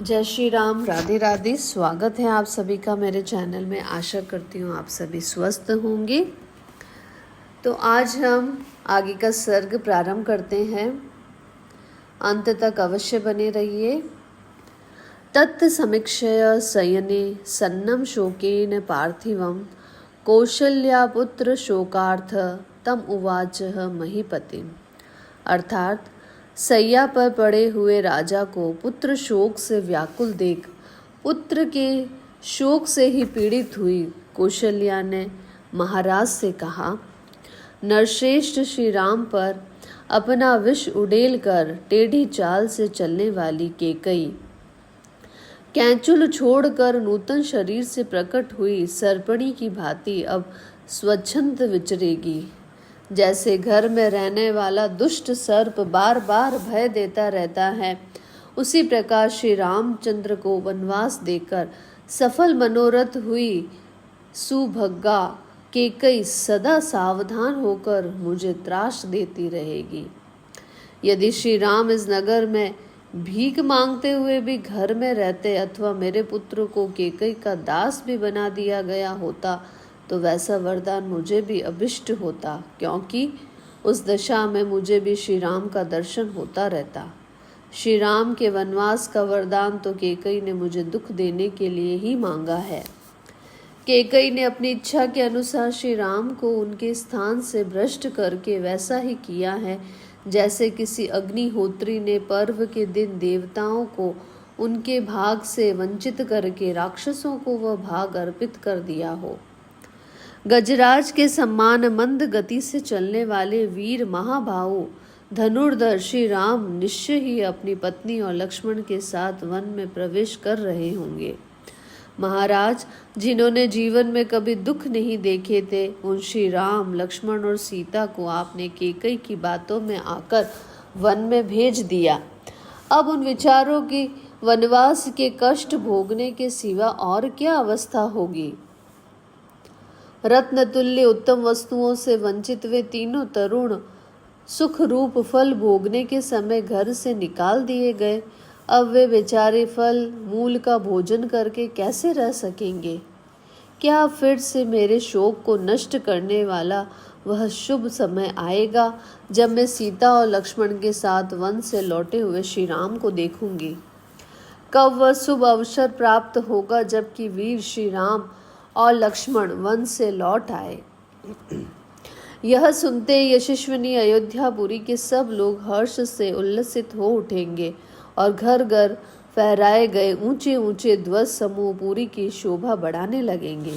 जय श्री राम, राधे राधे। स्वागत है आप सभी का मेरे चैनल में। आशा करती हूँ आप सभी स्वस्थ होंगे। तो आज हम आगे का सर्ग प्रारंभ करते हैं। अंत तक अवश्य बने रहिए। तत् समीक्षय शयने सन्नं शोकेन पार्थिवं कौशल्यापुत्र शोकार्थ तम उवाच महीपतिम्। अर्थात सैया पर पड़े हुए राजा को पुत्र शोक से व्याकुल देख पुत्र के शोक से ही पीड़ित हुई कौशल्या ने महाराज से कहा, नरश्रेष्ठ श्री राम पर अपना विष उड़ेल कर टेढ़ी चाल से चलने वाली केकई कैंचुल छोड़कर नूतन शरीर से प्रकट हुई सर्पणी की भांति अब स्वच्छंद विचरेगी। जैसे घर में रहने वाला दुष्ट सर्प बार बार भय देता रहता है, उसी प्रकार श्री रामचंद्र को वनवास देकर सफल मनोरथ हुई सुभग्गा केकई सदा सावधान होकर मुझे त्रास देती रहेगी। यदि श्री राम इस नगर में भीख मांगते हुए भी घर में रहते अथवा मेरे पुत्र को केकई का दास भी बना दिया गया होता तो वैसा वरदान मुझे भी अभिष्ट होता, क्योंकि उस दशा में मुझे भी श्री राम का दर्शन होता रहता। श्री राम के वनवास का वरदान तो केकई ने मुझे दुख देने के लिए ही मांगा है। केकई ने अपनी इच्छा के अनुसार श्री राम को उनके स्थान से भ्रष्ट करके वैसा ही किया है जैसे किसी अग्निहोत्री ने पर्व के दिन देवताओं को उनके भाग से वंचित करके राक्षसों को वह भाग अर्पित कर दिया हो। गजराज के सम्मान मंद गति से चलने वाले वीर महाबाहु धनुर्धर श्री राम निश्चय ही अपनी पत्नी और लक्ष्मण के साथ वन में प्रवेश कर रहे होंगे। महाराज, जिन्होंने जीवन में कभी दुख नहीं देखे थे, उन श्री राम, लक्ष्मण और सीता को आपने केकई की बातों में आकर वन में भेज दिया। अब उन विचारों की वनवास के कष्ट भोगने के सिवा और क्या अवस्था होगी। रत्न तुल्य उत्तम वस्तुओं से वंचित वे तीनों तरुण सुख रूप फल भोगने के समय घर से निकाल दिए गए। अब वे बेचारे फल मूल का भोजन करके कैसे रह सकेंगे। क्या फिर से मेरे शोक को नष्ट करने वाला वह शुभ समय आएगा जब मैं सीता और लक्ष्मण के साथ वन से लौटे हुए श्री राम को देखूंगी। कब वह शुभ अवसर प्राप्त होगा जबकि वीर श्री राम और लक्ष्मण वन से लौट आए। यह सुनते यशस्विनी अयोध्यापुरी के सब लोग हर्ष से उल्लसित हो उठेंगे और घर घर फहराए गए ऊंचे ऊंचे ध्वज समूह पूरी की शोभा बढ़ाने लगेंगे।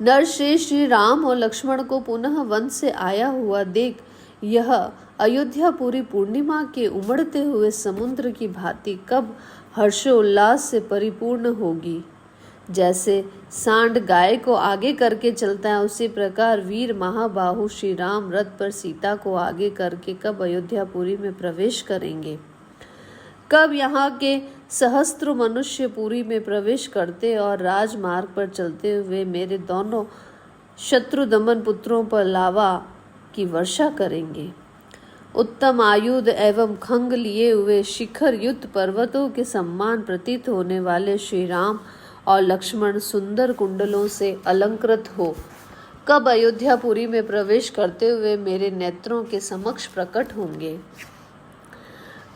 नरश्रेष्ठ श्री राम और लक्ष्मण को पुनः वन से आया हुआ देख यह अयोध्यापुरी पूर्णिमा के उमड़ते हुए समुद्र की भांति कब हर्षोल्लास से परिपूर्ण होगी। जैसे सांड गाय को आगे करके चलता है, उसी प्रकार वीर महाबाहु श्री राम रथ पर सीता को आगे करके कब अयोध्यापुरी में प्रवेश करेंगे। कब यहाँ के सहस्त्र मनुष्य पुरी में प्रवेश करते और राजमार्ग पर चलते हुए मेरे दोनों शत्रु दमन पुत्रों पर लावा की वर्षा करेंगे। उत्तम आयुध एवं खंग लिए हुए शिखर युक्त पर्वतों के सम्मान प्रतीत होने वाले श्री राम और लक्ष्मण सुंदर कुंडलों से अलंकृत हो कब अयोध्यापुरी में प्रवेश करते हुए मेरे नेत्रों के समक्ष प्रकट होंगे।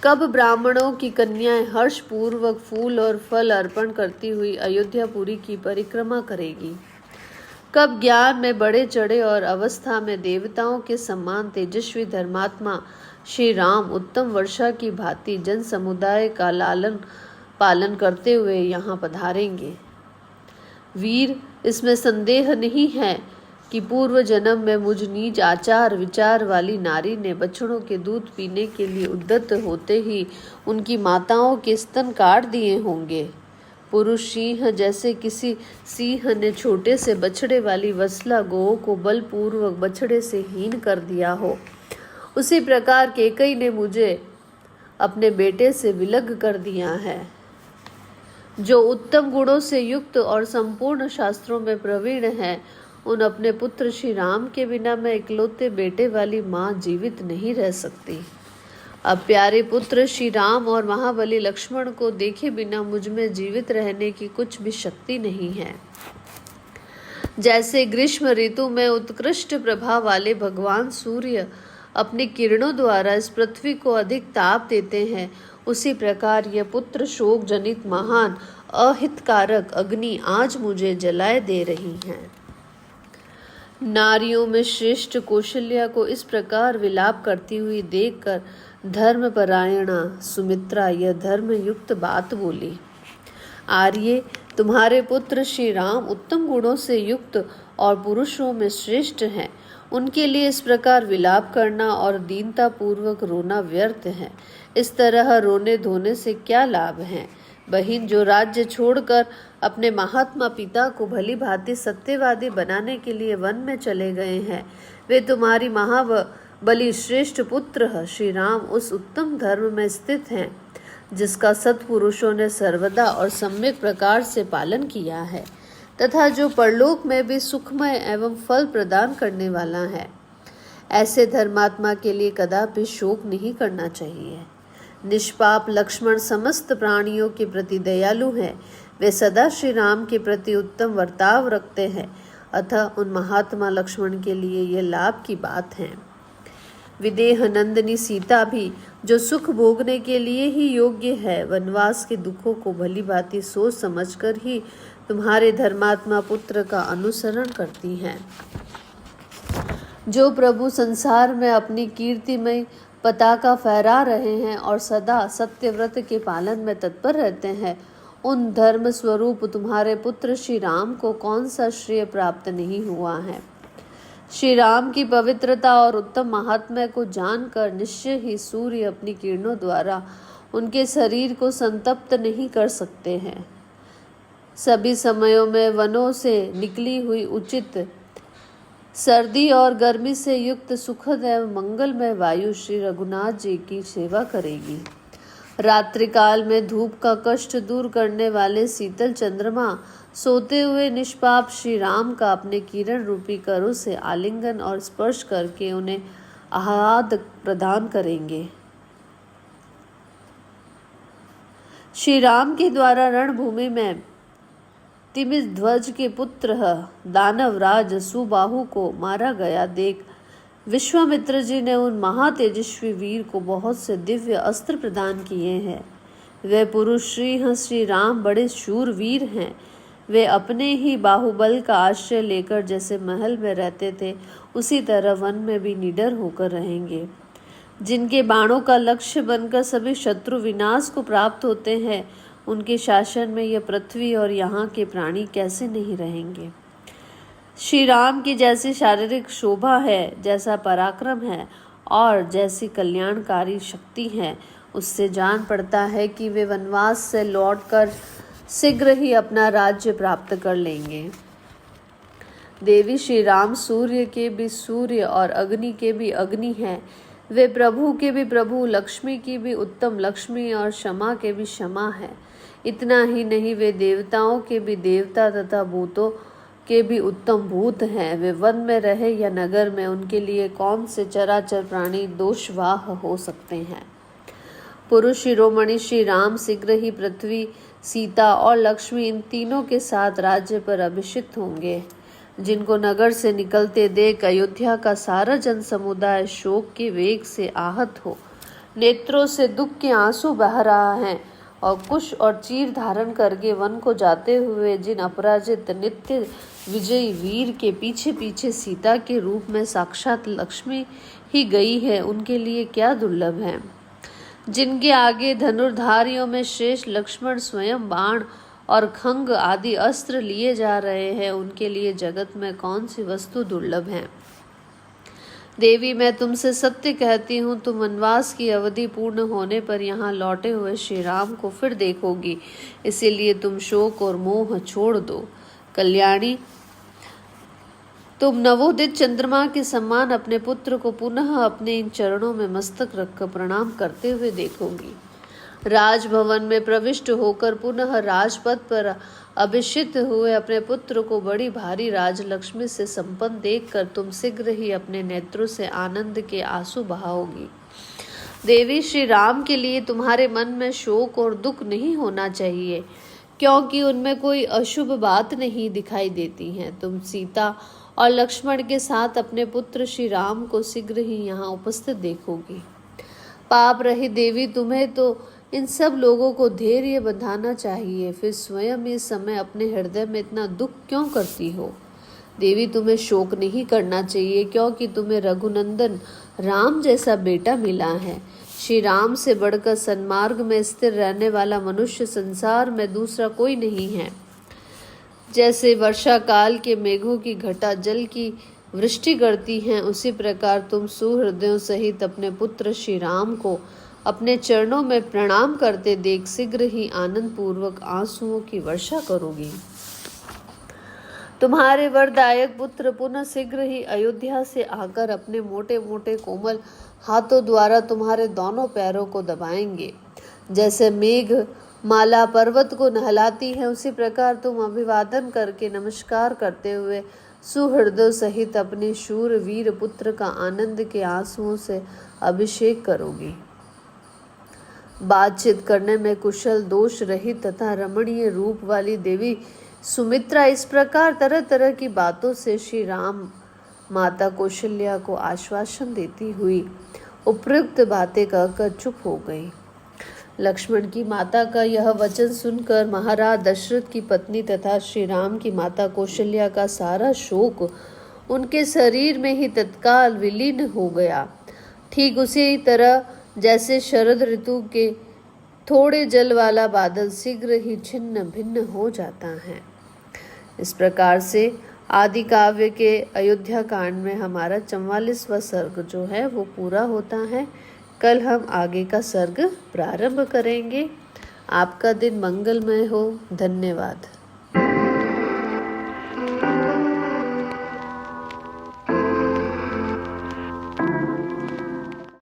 कब ब्राह्मणों की कन्याएं हर्ष पूर्वक फूल और फल अर्पण करती हुई अयोध्यापुरी की परिक्रमा करेगी। कब ज्ञान में बड़े चढ़े और अवस्था में देवताओं के समान तेजस्वी धर्मात्मा श्री राम उत्तम वर्षा की भांति जन समुदाय का लालन पालन करते हुए यहाँ पधारेंगे। वीर, इसमें संदेह नहीं है कि पूर्व जन्म में मुझ नीच आचार विचार वाली नारी ने बछड़ों के दूध पीने के लिए उद्यत होते ही उनकी माताओं के स्तन काट दिए होंगे। पुरुष सिंह जैसे किसी सिंह ने छोटे से बछड़े वाली वत्सला गौ को बलपूर्वक बछड़े से हीन कर दिया हो, उसी प्रकार केकई ने मुझे अपने बेटे से विलग कर दिया है। जो उत्तम गुणों से युक्त और संपूर्ण शास्त्रों में प्रवीण है, उन अपने पुत्र श्री राम के बिना मैं इकलौते बेटे वाली माँ जीवित नहीं रह सकती। अब प्यारे पुत्र श्री राम और महाबली लक्ष्मण को देखे बिना मुझ में जीवित रहने की कुछ भी शक्ति नहीं है। जैसे ग्रीष्म ऋतु में उत्कृष्ट प्रभाव वाले भगवान सूर्य अपनी किरणों द्वारा इस पृथ्वी को अधिक ताप देते हैं, उसी प्रकार यह पुत्र शोक जनित महान अहितकारक अग्नि आज मुझे जलाए दे रही है। नारियों में श्रेष्ठ कौशल्या को इस प्रकार विलाप करती हुई देखकर धर्मपरायणा सुमित्रा यह धर्म युक्त बात बोली। आर्य, तुम्हारे पुत्र श्री राम उत्तम गुणों से युक्त और पुरुषों में श्रेष्ठ हैं। उनके लिए इस प्रकार विलाप करना और दीनता पूर्वक रोना व्यर्थ है। इस तरह रोने धोने से क्या लाभ है। बहिन, जो राज्य छोड़कर अपने महात्मा पिता को भली भांति सत्यवादी बनाने के लिए वन में चले गए हैं, वे तुम्हारी महाबली श्रेष्ठ पुत्र श्री राम उस उत्तम धर्म में स्थित हैं जिसका सत्पुरुषों ने सर्वदा और सम्यक प्रकार से पालन किया है, तथा जो परलोक में भी सुखमय एवं फल प्रदान करने वाला है। ऐसे धर्मात्मा के लिए कदापि शोक नहीं करना चाहिए। निष्पाप लक्ष्मण समस्त प्राणियों के प्रति दयालु हैं। वे सदा श्री राम के प्रति उत्तम वर्ताव रखते हैं, अतः उन महात्मा लक्ष्मण के लिए यह लाभ की बात है। विदेह नंदिनी सीता भी, जो सुख भोगने के लिए ही योग्य है, वनवास के दुखों को भली भांति सोच समझकर ही तुम्हारे धर्मात्मा पुत्र का अनुसरण करती हैं। जो प्रभु संसार में अपनी कीर्तिमय पताका फहरा रहे हैं और सदा सत्यव्रत के पालन में तत्पर रहते हैं, उन धर्म स्वरूप तुम्हारे पुत्र श्री राम को कौन सा श्रेय प्राप्त नहीं हुआ है। श्री राम की पवित्रता और उत्तम महात्म्य को जानकर निश्चय ही सूर्य अपनी किरणों द्वारा उनके शरीर को संतप्त नहीं कर सकते हैं। सभी समयों में वनों से निकली हुई उचित सर्दी और गर्मी से युक्त सुखद एवं मंगलमय वायु श्री रघुनाथ जी की सेवा करेगी। रात्रि काल में धूप का कष्ट दूर करने वाले शीतल चंद्रमा सोते हुए निष्पाप श्री राम का अपने किरण रूपी करों से आलिंगन और स्पर्श करके उन्हें आह्लाद प्रदान करेंगे। श्री राम के द्वारा रणभूमि में तिमिस ध्वज के पुत्र दानवराज सुबाहु को मारा गया देख विश्वामित्र जी ने उन महातेजस्वी वीर को बहुत से दिव्य अस्त्र प्रदान किए हैं। वे पुरुष श्री राम बड़े शूर वीर हैं। वे अपने ही बाहुबल का आश्रय लेकर जैसे महल में रहते थे, उसी तरह वन में भी निडर होकर रहेंगे। जिनके बाणों का लक्ष्य बनकर सभी शत्रु विनाश को प्राप्त होते हैं, उनके शासन में यह पृथ्वी और यहाँ के प्राणी कैसे नहीं रहेंगे। श्री राम की जैसी शारीरिक शोभा है, जैसा पराक्रम है और जैसी कल्याणकारी शक्ति है, उससे जान पड़ता है कि वे वनवास से लौटकर शीघ्र ही अपना राज्य प्राप्त कर लेंगे। देवी श्री राम सूर्य के भी सूर्य और अग्नि के भी अग्नि हैं। वे प्रभु के भी प्रभु, लक्ष्मी की भी उत्तम लक्ष्मी और क्षमा के भी क्षमा है। इतना ही नहीं, वे देवताओं के भी देवता तथा भूतों के भी उत्तम भूत हैं। वे वन में रहे या नगर में, उनके लिए कौन से चराचर प्राणी दोषवाह हो सकते हैं। पुरुष शिरोमणि श्री राम शीघ्र ही पृथ्वी, सीता और लक्ष्मी इन तीनों के साथ राज्य पर अभिषिक्त होंगे। जिनको नगर से निकलते देख अयोध्या का सारा जन समुदाय शोक के वेग से आहत हो, नेत्रों से दुख के आंसू बह रहा है और कुश और चीर धारण करके वन को जाते हुए जिन अपराजित नित्य विजयी वीर के पीछे पीछे सीता के रूप में साक्षात लक्ष्मी ही गई है, उनके लिए क्या दुर्लभ है। जिनके आगे धनुर्धारियों में श्रेष्ठ लक्ष्मण स्वयं बाण और खंग आदि अस्त्र लिए जा रहे हैं, उनके लिए जगत में कौन सी वस्तु दुर्लभ है। देवी, मैं तुमसे सत्य कहती हूँ, तुम वनवास की अवधि पूर्ण होने पर यहाँ लौटे हुए श्री राम को फिर देखोगी। इसीलिए तुम शोक और मोह छोड़ दो। कल्याणी, तुम नवोदित चंद्रमा के समान अपने पुत्र को पुनः अपने इन चरणों में मस्तक रखकर प्रणाम करते हुए देखोगी। राजभवन में प्रविष्ट होकर पुनः राजपद पर अभिषिक्त हुए अपने पुत्र को बड़ी भारी राजलक्ष्मी से संपन्न देखकर तुम शीघ्र ही अपने नेत्रों से आनंद के आंसू बहाओगी। देवी श्री राम के लिए तुम्हारे मन में शोक और दुख नहीं होना चाहिए, क्योंकि उनमें कोई अशुभ बात नहीं दिखाई देती है। तुम सीता और लक्ष्मण के साथ अपने पुत्र श्री राम को शीघ्र ही यहाँ उपस्थित देखोगी। पाप रही देवी, तुम्हें तो इन सब लोगों को धैर्य बंधाना चाहिए, फिर स्वयं इस समय अपने हृदय में इतना दुख क्यों करती हो। देवी, तुम्हें शोक नहीं करना चाहिए, क्योंकि तुम्हें रघुनंदन राम जैसा बेटा मिला है। श्री राम से बढ़कर सन्मार्ग में स्थिर रहने वाला मनुष्य संसार में दूसरा कोई नहीं है। जैसे वर्षा काल के मेघों की घटा जल की वृष्टि करती हैं, उसी प्रकार तुम सुहृदयों सहित अपने पुत्र श्री राम को अपने चरणों में प्रणाम करते देख शीघ्र ही आनंद पूर्वक आंसुओं की वर्षा करोगी। तुम्हारे वरदायक पुत्र पुनः शीघ्र ही अयोध्या से आकर अपने मोटे मोटे कोमल हाथों द्वारा तुम्हारे दोनों पैरों को दबाएंगे। जैसे मेघ माला पर्वत को नहलाती है, उसी प्रकार तुम अभिवादन करके नमस्कार करते हुए सुहृदय सहित अपने शूर वीर पुत्र का आनंद के आंसुओं से अभिषेक करोगी। बातचीत करने में कुशल, दोष रहित तथा रमणीय रूप वाली देवी सुमित्रा इस प्रकार तरह तरह की बातों से श्री राम माता कौशल्या को आश्वासन देती हुई उपयुक्त बातें कहकर चुप हो गई। लक्ष्मण की माता का यह वचन सुनकर महाराज दशरथ की पत्नी तथा श्री राम की माता कौशल्या का सारा शोक उनके शरीर में ही तत्काल विलीन हो गया। ठीक उसी तरह जैसे शरद ऋतु के थोड़े जल वाला बादल शीघ्र ही छिन्न भिन्न हो जाता है। इस प्रकार से आदि काव्य के अयोध्या कांड में हमारा 44वां सर्ग जो है वो पूरा होता है। कल हम आगे का सर्ग प्रारंभ करेंगे। आपका दिन मंगलमय हो। धन्यवाद।